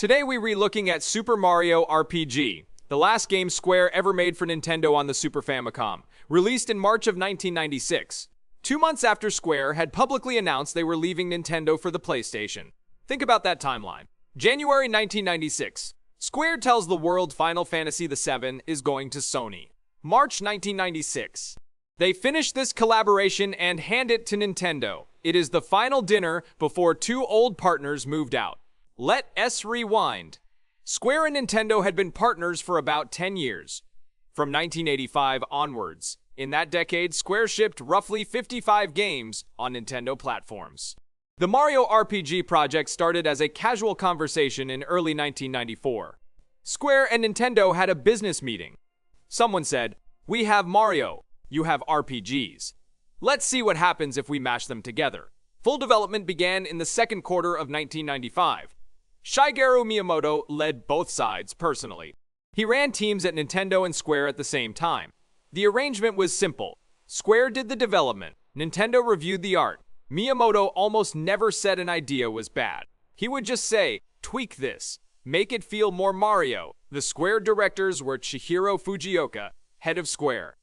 Today we re-looking at Super Mario RPG, the last game Square ever made for Nintendo on the Super Famicom, released in March of 1996. 2 months after Square had publicly announced they were leaving Nintendo for the PlayStation. Think about that timeline. January 1996. Square tells the world Final Fantasy VII is going to Sony. March 1996. They finish this collaboration and hand it to Nintendo. It is the final dinner before two old partners moved out. Let us rewind. Square and Nintendo had been partners for about 10 years, from 1985 onwards. In that decade, Square shipped roughly 55 games on Nintendo platforms. The Mario RPG project started as a casual conversation in early 1994. Square and Nintendo had a business meeting. Someone said, "We have Mario, you have RPGs. Let's see what happens if we mash them together." Full development began in the second quarter of 1995. Shigeru Miyamoto led both sides personally. He ran teams at Nintendo and Square at the same time. The arrangement was simple. Square did the development, Nintendo reviewed the art. Miyamoto almost never said an idea was bad. He would just say, "Tweak this, make it feel more Mario." The Square directors were Chihiro Fujioka, head of Square's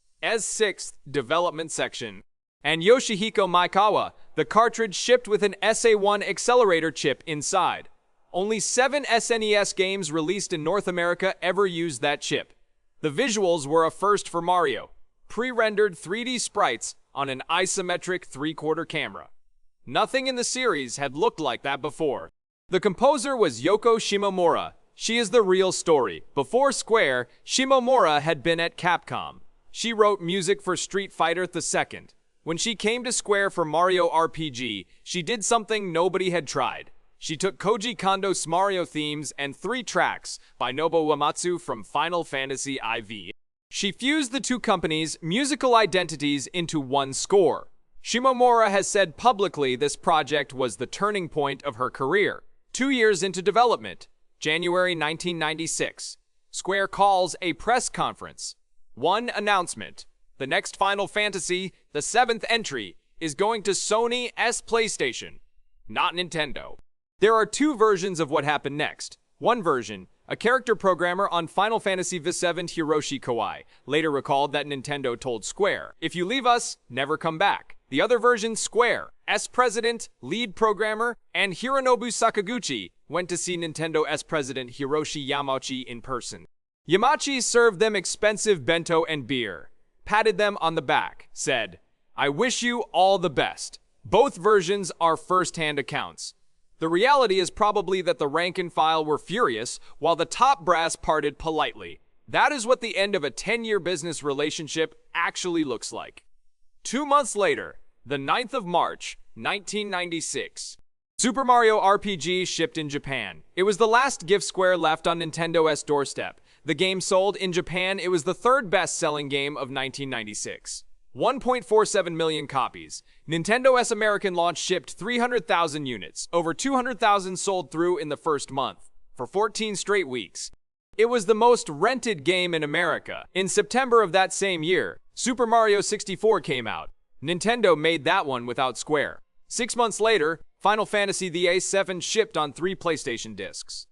6th development section, and Yoshihiko Maekawa. The cartridge shipped with an SA1 accelerator chip inside. Only 7 SNES games released in North America ever used that chip. The visuals were a first for Mario. Pre-rendered 3D sprites on an isometric 3/4 camera. Nothing in the series had looked like that before. The composer was Yoko Shimomura. She is the real story. Before Square, Shimomura had been at Capcom. She wrote music for Street Fighter II. When she came to Square for Mario RPG, she did something nobody had tried. She took Koji Kondo's Mario themes and 3 tracks by Nobuo Uematsu from Final Fantasy IV. She fused the two companies' musical identities into one score. Shimomura has said publicly this project was the turning point of her career. 2 years into development, January 1996, Square calls a press conference. One announcement: the next Final Fantasy, the 7th entry, is going to Sony's PlayStation, not Nintendo. There are 2 versions of what happened next. One version, a character programmer on Final Fantasy VII, Hiroshi Kawai, later recalled that Nintendo told Square, "If you leave us, never come back." The other version, Square's president, lead programmer, and Hironobu Sakaguchi went to see Nintendo's president Hiroshi Yamauchi in person. Yamauchi served them expensive bento and beer, patted them on the back, said, "I wish you all the best." Both versions are first-hand accounts. The reality is probably that the rank and file were furious, while the top brass parted politely. That is what the end of a 10-year business relationship actually looks like. 2 months later, the 9th of March, 1996, Super Mario RPG shipped in Japan. It was the last gift Square left on Nintendo's doorstep. The game sold in Japan. It was the 3rd best-selling game of 1996. 1.47 million copies. Nintendo's American launch shipped 300,000 units, over 200,000 sold through in the first month, for 14 straight weeks. It was the most rented game in America. In September of that same year, Super Mario 64 came out. Nintendo made that one without Square. 6 months later, Final Fantasy VII shipped on 3 PlayStation discs.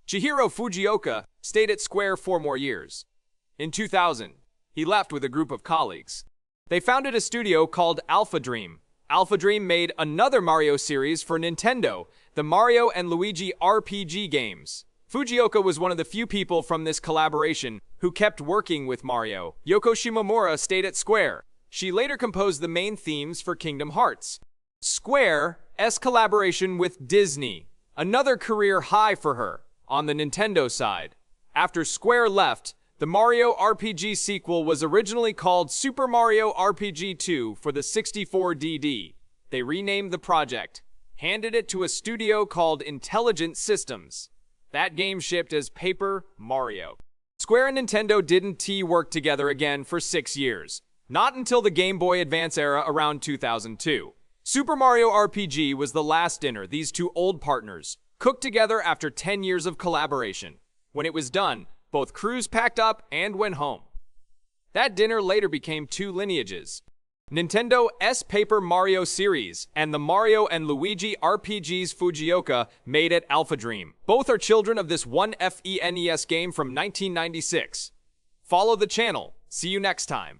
Chihiro Fujioka stayed at Square 4 more years. In 2000, he left with a group of colleagues. They founded a studio called Alpha Dream. Alpha Dream made another Mario series for Nintendo, the Mario and Luigi RPG games. Fujioka was one of the few people from this collaboration who kept working with Mario. Yoko Shimomura stayed at Square. She later composed the main themes for Kingdom Hearts. Square's collaboration with Disney, another career high for her on the Nintendo side. After Square left, the Mario RPG sequel was originally called Super Mario RPG 2 for the 64DD. They renamed the project, handed it to a studio called Intelligent Systems. That game shipped as Paper Mario. Square and Nintendo didn't work together again for 6 years. Not until the Game Boy Advance era around 2002. Super Mario RPG was the last dinner these two old partners cooked together after 10 years of collaboration. When it was done, both crews packed up and went home. That dinner later became 2 lineages. Nintendo S Paper Mario series, and the Mario and Luigi RPGs Fujioka made at Alpha Dream. Both are children of this one FENES game from 1996. Follow the channel. See you next time.